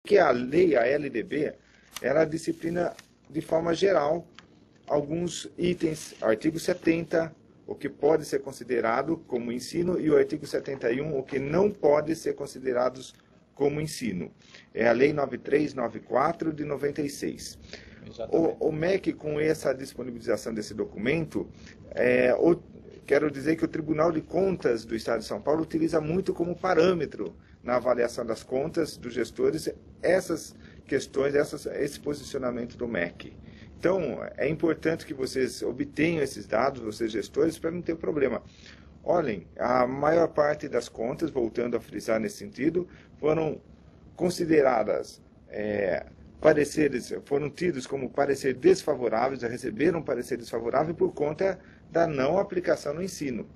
que a lei, a LDB, ela disciplina de forma geral alguns itens, artigo 70, o que pode ser considerado como ensino, e o artigo 71, o que não pode ser considerados como ensino. É a Lei 9394 de 96. O MEC, com essa disponibilização desse documento, quero dizer que o Tribunal de Contas do Estado de São Paulo utiliza muito como parâmetro na avaliação das contas dos gestores essas questões, esse posicionamento do MEC. Então, é importante que vocês obtenham esses dados, vocês gestores, para não ter problema. Olhem, a maior parte das contas, voltando a frisar nesse sentido, foram consideradas pareceres, foram tidos como parecer desfavoráveis, já receberam parecer desfavorável por conta da não aplicação no ensino.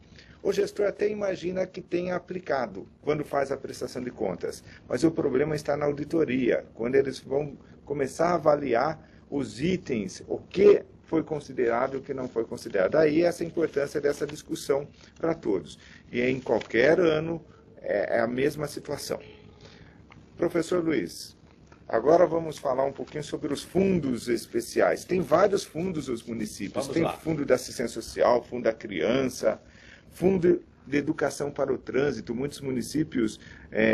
O gestor até imagina que tenha aplicado quando faz a prestação de contas, mas o problema está na auditoria, quando eles vão começar a avaliar os itens, o que foi considerado e o que não foi considerado. Daí essa importância dessa discussão para todos. E em qualquer ano é a mesma situação. Professor Luiz, agora vamos falar um pouquinho sobre os fundos especiais. Tem vários fundos os municípios. Tem fundo da assistência social, fundo da criança, fundo de educação para o trânsito. Muitos municípios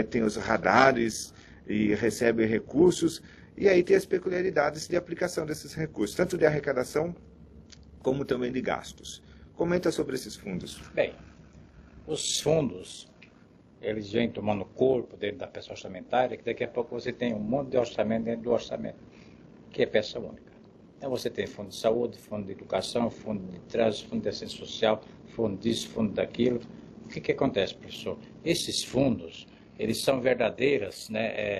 têm os radares e recebem recursos. E aí tem as peculiaridades de aplicação desses recursos, tanto de arrecadação como também de gastos. Comenta sobre esses fundos. Bem, os fundos, eles vêm tomando corpo dentro da peça orçamentária, que daqui a pouco você tem um monte de orçamento dentro do orçamento, que é peça única. Então você tem fundo de saúde, fundo de educação, fundo de trânsito, fundo de assistência social, fundo disso, fundo daquilo. O que acontece, professor? Esses fundos, eles são verdadeiras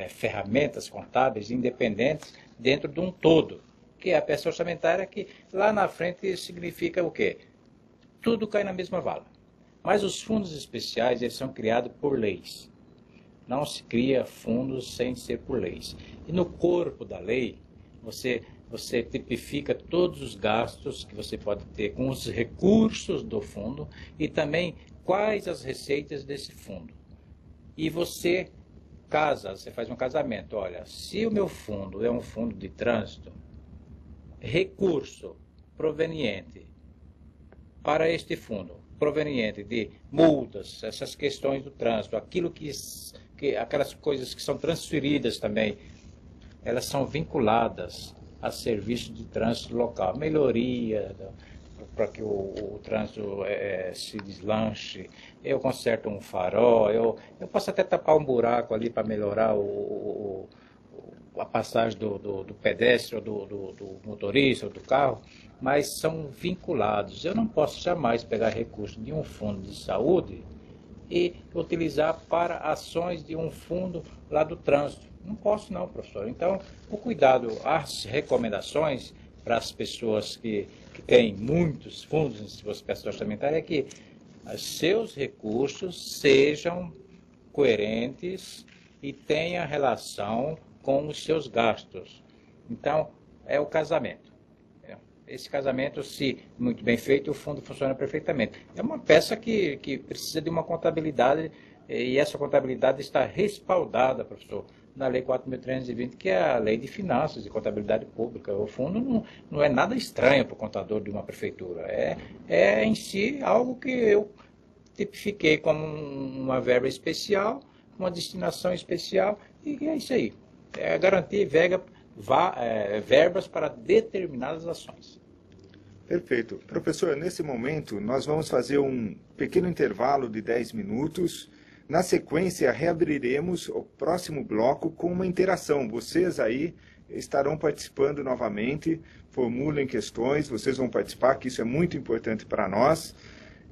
ferramentas contábeis independentes dentro de um todo, que é a peça orçamentária, que lá na frente significa o quê? Tudo cai na mesma vala. Mas os fundos especiais, eles são criados por leis. Não se cria fundos sem ser por leis. E no corpo da lei, você tipifica todos os gastos que você pode ter com os recursos do fundo e também quais as receitas desse fundo. E você faz um casamento. Olha, se o meu fundo é um fundo de trânsito, recurso proveniente para este fundo, proveniente de multas, essas questões do trânsito, aquelas coisas que são transferidas também, elas são vinculadas a serviço de trânsito local, melhoria para que o trânsito se deslanche, eu conserto um farol, eu posso até tapar um buraco ali para melhorar a passagem do pedestre, ou do motorista, ou do carro, mas são vinculados. Eu não posso jamais pegar recursos de um fundo de saúde e utilizar para ações de um fundo lá do trânsito. Não posso não, professor. Então, o cuidado, as recomendações para as pessoas que têm muitos fundos em suas peças orçamentárias é que seus recursos sejam coerentes e tenham relação com os seus gastos. Então, é o casamento. Esse casamento, se muito bem feito, o fundo funciona perfeitamente. É uma peça que precisa de uma contabilidade, e essa contabilidade está respaldada, professor, na Lei 4.320, que é a Lei de Finanças e Contabilidade Pública. O fundo não é nada estranho para o contador de uma prefeitura. É em si algo que eu tipifiquei como uma verba especial, uma destinação especial, e é isso aí. É garantir verbas para determinadas ações. Perfeito. Professor, nesse momento nós vamos fazer um pequeno intervalo de 10 minutos. Na sequência, reabriremos o próximo bloco com uma interação. Vocês aí estarão participando novamente, formulem questões, vocês vão participar, que isso é muito importante para nós.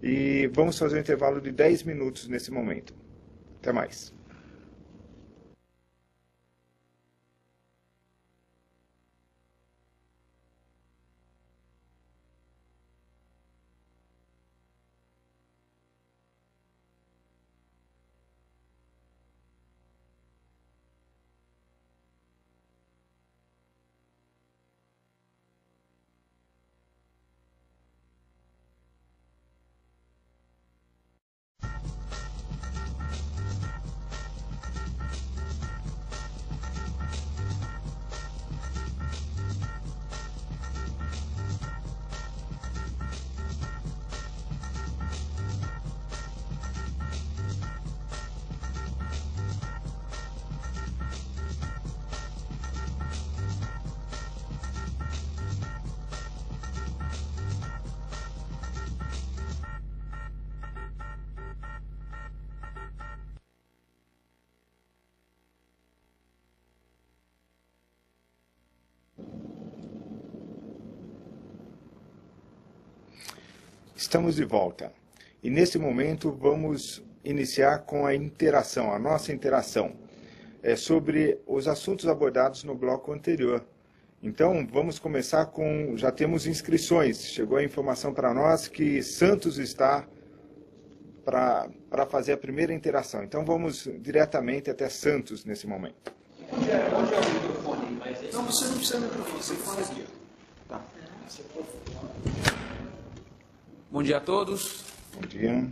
E vamos fazer um intervalo de 10 minutos nesse momento. Até mais. Estamos de volta e nesse momento vamos iniciar com a interação, a nossa interação sobre os assuntos abordados no bloco anterior. Então vamos começar com, já temos inscrições, chegou a informação para nós que Santos está para fazer a primeira interação. Então vamos diretamente até Santos nesse momento. Onde é o microfone? Não, você não precisa do microfone, você fala aqui. Tá. Bom dia a todos. Bom dia.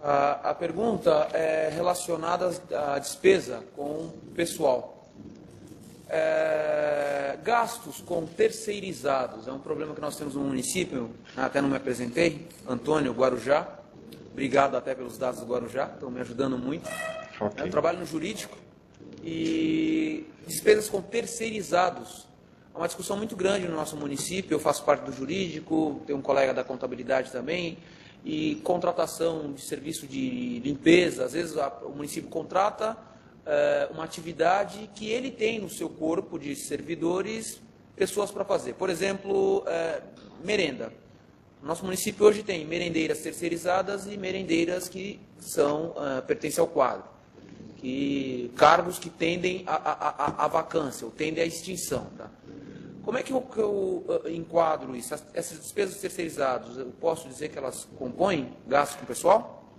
A pergunta é relacionada à despesa com o pessoal. Gastos com terceirizados é um problema que nós temos no município, até não me apresentei, Antônio, Guarujá. Obrigado até pelos dados do Guarujá, estão me ajudando muito. Okay. Eu trabalho no jurídico e despesas com terceirizados. É uma discussão muito grande no nosso município, eu faço parte do jurídico, tenho um colega da contabilidade também, e contratação de serviço de limpeza, às vezes o município contrata uma atividade que ele tem no seu corpo de servidores, pessoas para fazer. Por exemplo, merenda. Nosso município hoje tem merendeiras terceirizadas e merendeiras que pertencem ao quadro. Cargos que tendem à vacância, ou tendem à extinção. Tá? Como é que eu enquadro isso? Essas despesas terceirizadas, eu posso dizer que elas compõem gastos com o pessoal?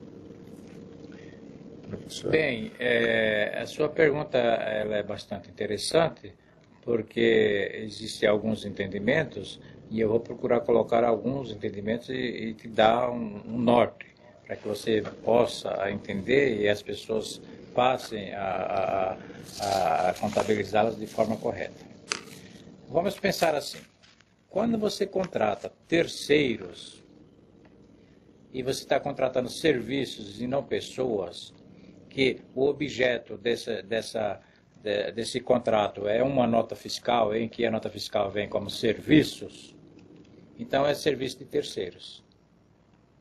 Professor. Bem, a sua pergunta ela é bastante interessante, porque existem alguns entendimentos, e eu vou procurar colocar alguns entendimentos e te dar um norte, para que você possa entender e as pessoas passem a contabilizá-las de forma correta. Vamos pensar assim, quando você contrata terceiros e você está contratando serviços e não pessoas, que o objeto desse contrato é uma nota fiscal, em que a nota fiscal vem como serviços, então é serviço de terceiros.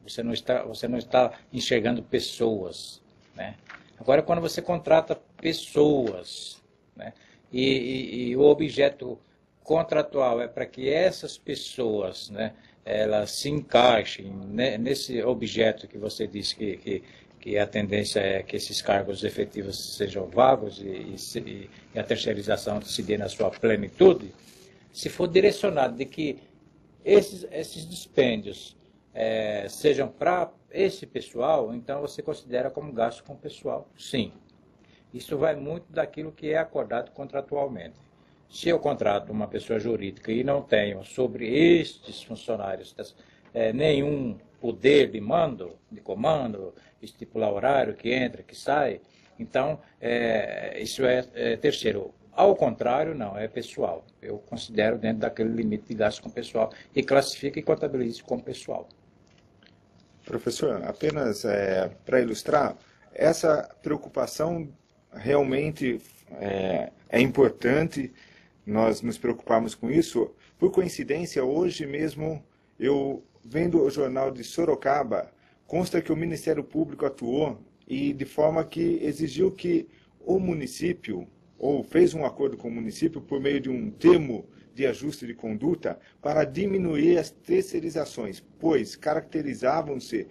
Você não está enxergando pessoas, né? Agora, quando você contrata pessoas, né, e o objeto contratual é para que essas pessoas, né, elas se encaixem nesse objeto que você disse que a tendência é que esses cargos efetivos sejam vagos e a terceirização se dê na sua plenitude, se for direcionado de que esses dispêndios sejam para esse pessoal, então você considera como gasto com o pessoal, sim. Isso vai muito daquilo que é acordado contratualmente. Se eu contrato uma pessoa jurídica e não tenho sobre estes funcionários nenhum poder de comando, estipular horário que entra, que sai, então isso é terceiro. Ao contrário, não, é pessoal. Eu considero dentro daquele limite de gasto com pessoal e classifico e contabilizo como pessoal. Professor, apenas para ilustrar, essa preocupação realmente é importante, nós nos preocuparmos com isso. Por coincidência, hoje mesmo, eu vendo o jornal de Sorocaba, consta que o Ministério Público atuou e de forma que exigiu que o município, ou fez um acordo com o município por meio de um termo de ajuste de conduta para diminuir as terceirizações, pois caracterizavam-se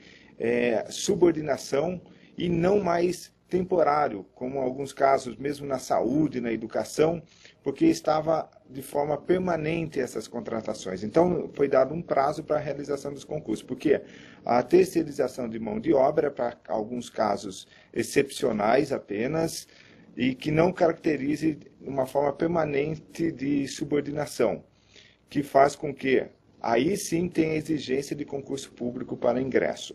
subordinação e não mais temporário, como em alguns casos, mesmo na saúde, na educação, porque estava de forma permanente essas contratações. Então, foi dado um prazo para a realização dos concursos, porque a terceirização de mão de obra, para alguns casos excepcionais apenas, e que não caracterize uma forma permanente de subordinação, que faz com que aí sim tenha exigência de concurso público para ingresso.